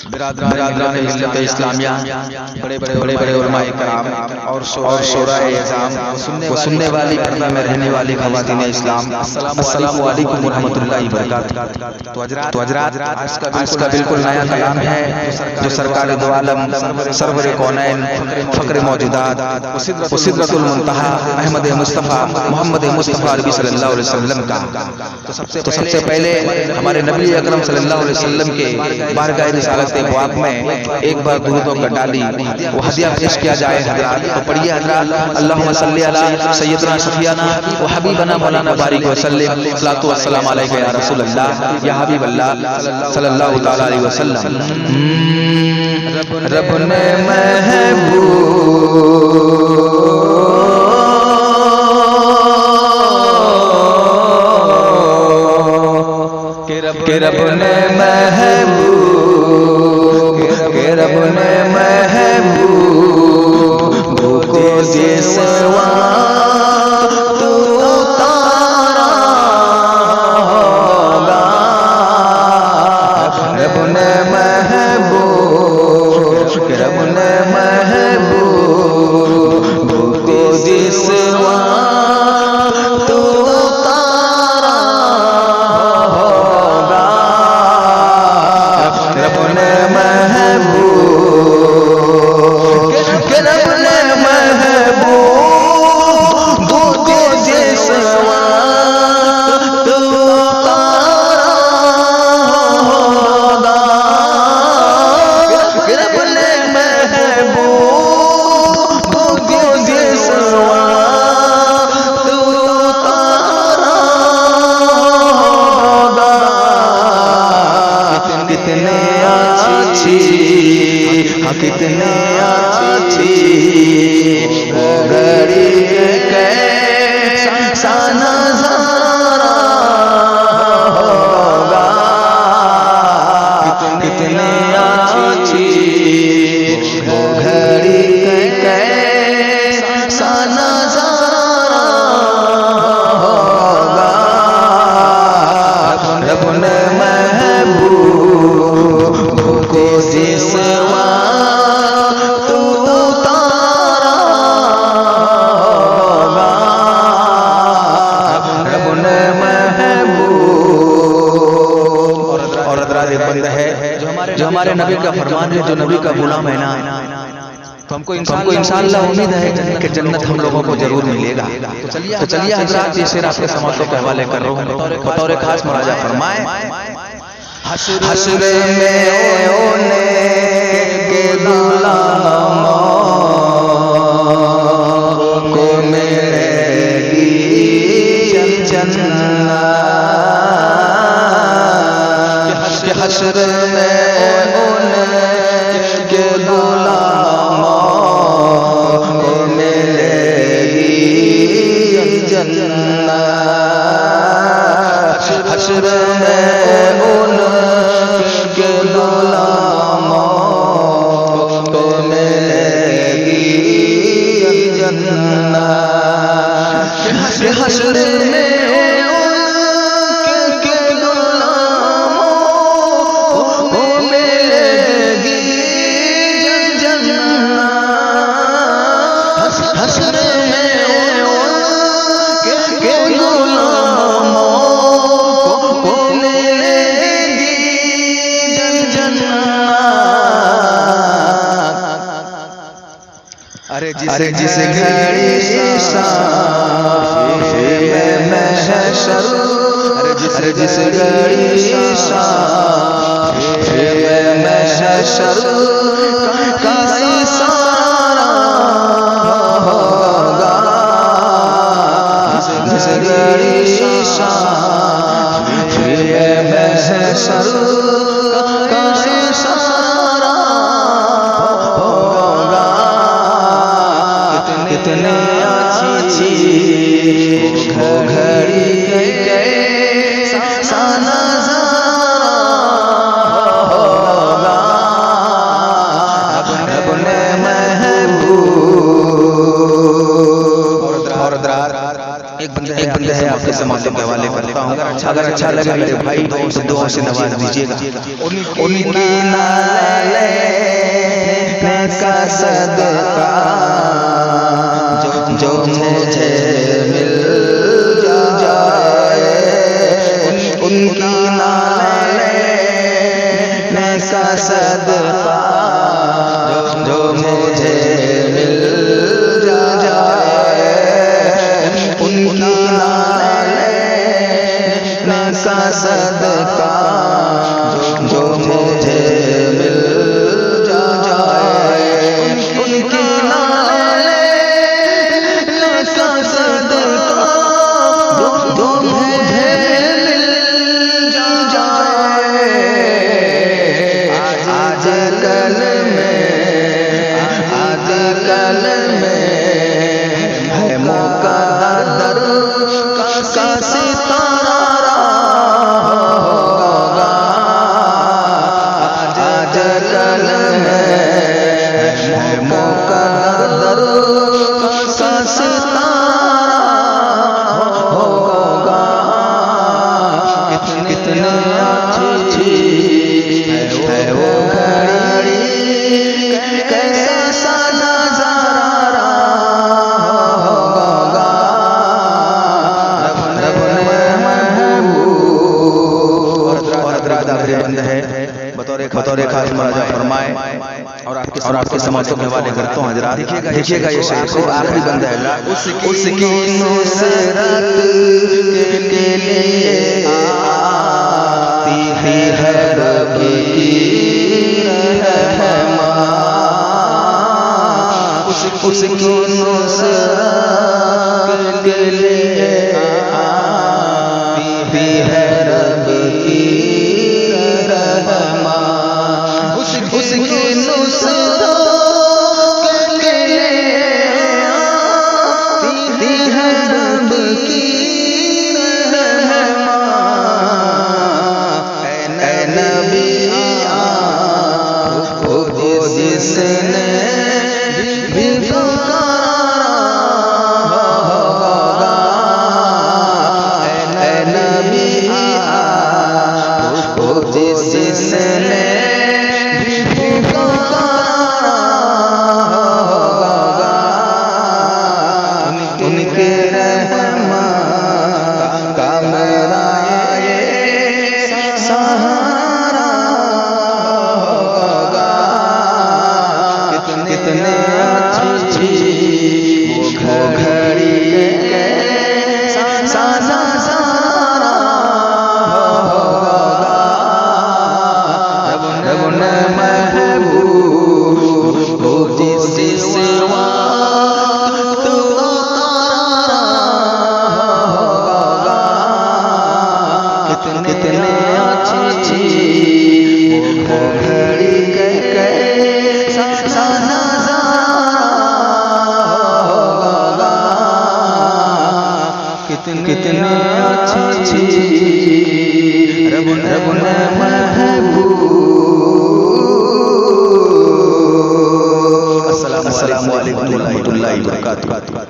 बिरादरान मिल्लत इस्लामिया, बड़े बड़े उलमाए कराम और शोराए इज़ाम, वो सुनने वाली पर्दा में रहने वाली ख़वातीन इस्लाम, अस्सलामु अलैकुम व रहमतुल्लाहि व बरकातहू। तो हज़रात, आज का बिल्कुल नया कलाम है जो सरकार दो आलम, सरवर कौनैन, फ़ख्र मौजूदात, व सिदरतुल मुंतहा अहमद मुस्तफ़ा मोहम्मद मुस्तफ़ा अरबी सल्लल्लाहु अलैहि वसल्लम का। तो सबसे पहले हमारे नबी अकरम सल्लल्लाहु अलैहि वसल्लम के बारगाह रिसालत बुआब में एक बार दुरूद का डाली वो हदिया पेश किया जाए हज़रात। तो पढ़िए हज़रात, अल्लाहुम्मा सल्ली अला सय्यदना शफीअना व हबीबना मौलाना बारिक वसल्लिम, सलातो वस्सलाम अलैका या रसूल अल्लाह या हबीब अल्लाह सल्लल्लाहु तआला अलैहि वसल्लम। रब ने रब ने महबूब को जिसवा तू तारा होगा। रब ने महबूब को जिसवा तू तारा होगा। रब ने कितने अच्छी वो घड़ी कैसा नज़ारा होगा। कितने अच्छी वो घड़ी कैसा नज़ारा होगा। रब ने महबूब को जिसवा जो हमारे नबी का फरमान है, जो नबी का गुलाम है ना, तो हमको इंशाअल्लाह उम्मीद है कि जन्नत हम लोगों को जरूर मिलेगा। तो चलिए हज़रात, ये शेर आपके समातों के हवाले कर रहा हूँ, बतौर खास मुराजा फरमाए। हश्र में होने के गुलामों को मिलेगी जन्नत। हश्र में उनके गुलामों को मिलेगी जन्नत। हश्र में उनके गुलामों को मिलेगी जन्नत। हश्र में अरे जिस घड़ी में महशर, अरे जिस घड़ी में महशर का इशारा होगा। जिस घड़ी में महशर का इशारा होगा। कितने अच्छी वो घड़ी कैसा नज़ारा होगा। समातों के हवाले करता हूँ। अगर अच्छा लगे मेरे भाई तो दुआ से नवाज दीजिएगा। उनकी नाले का सदका जो मुझे मिल जाए, उनकी नाले का सदका जो मुझे मिल जाए, उनकी नाले का सदका जो मुझे मिल जाए, उनकी नाले का सदका जो मुझे मिल जाए। आज कल में है मुक़द्दर का सितारा होगा। आज कल में है मुक़द्दर का सितारा होगा। कितने अच्छी है वो घड़ी, कैसा नज़ारा होगा। रब ने महबूब और दराज़ बंद है बतौर खास मुराजा फरमाए और आपके समातों के हवाले करता हूँ हज़रात। देखिएगा ये शेर को आखिरी बंद है। उसकी नुसरत के लिए आती है रब की रहमत, उसकी नुसरत के लिए आती है रब की रहमत, उसकी नुसरत के लिए आती है रब की रहमत। ऐ नबी आपको जिसने भी पुकारा होगा, ऐ नबी आपको जिसने भी पुकारा होगा, उनके रहमत का मेरा ये सहारा होगा। कितने अच्छी वो घड़ी कैसा नज़ारा होगा। रब ने महबूब जिससे सिवा तो तारा होगा। कितने अच्छी वो घड़ी कैसा नज़ारा होगा। कितने अच्छी रब ने महबूब। अस्सलामु अलैकुम व रहमतुल्लाहि व बरकातुहू।